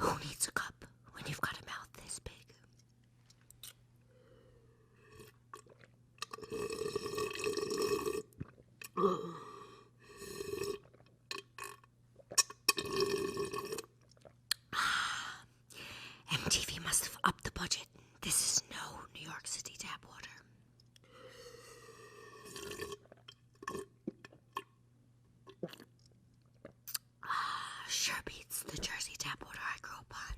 Who needs a cup when you've got a mouth this big? MTV must have upped the budget. This is no New York City tap water. Sure beats the Jersey tap water I grew up on.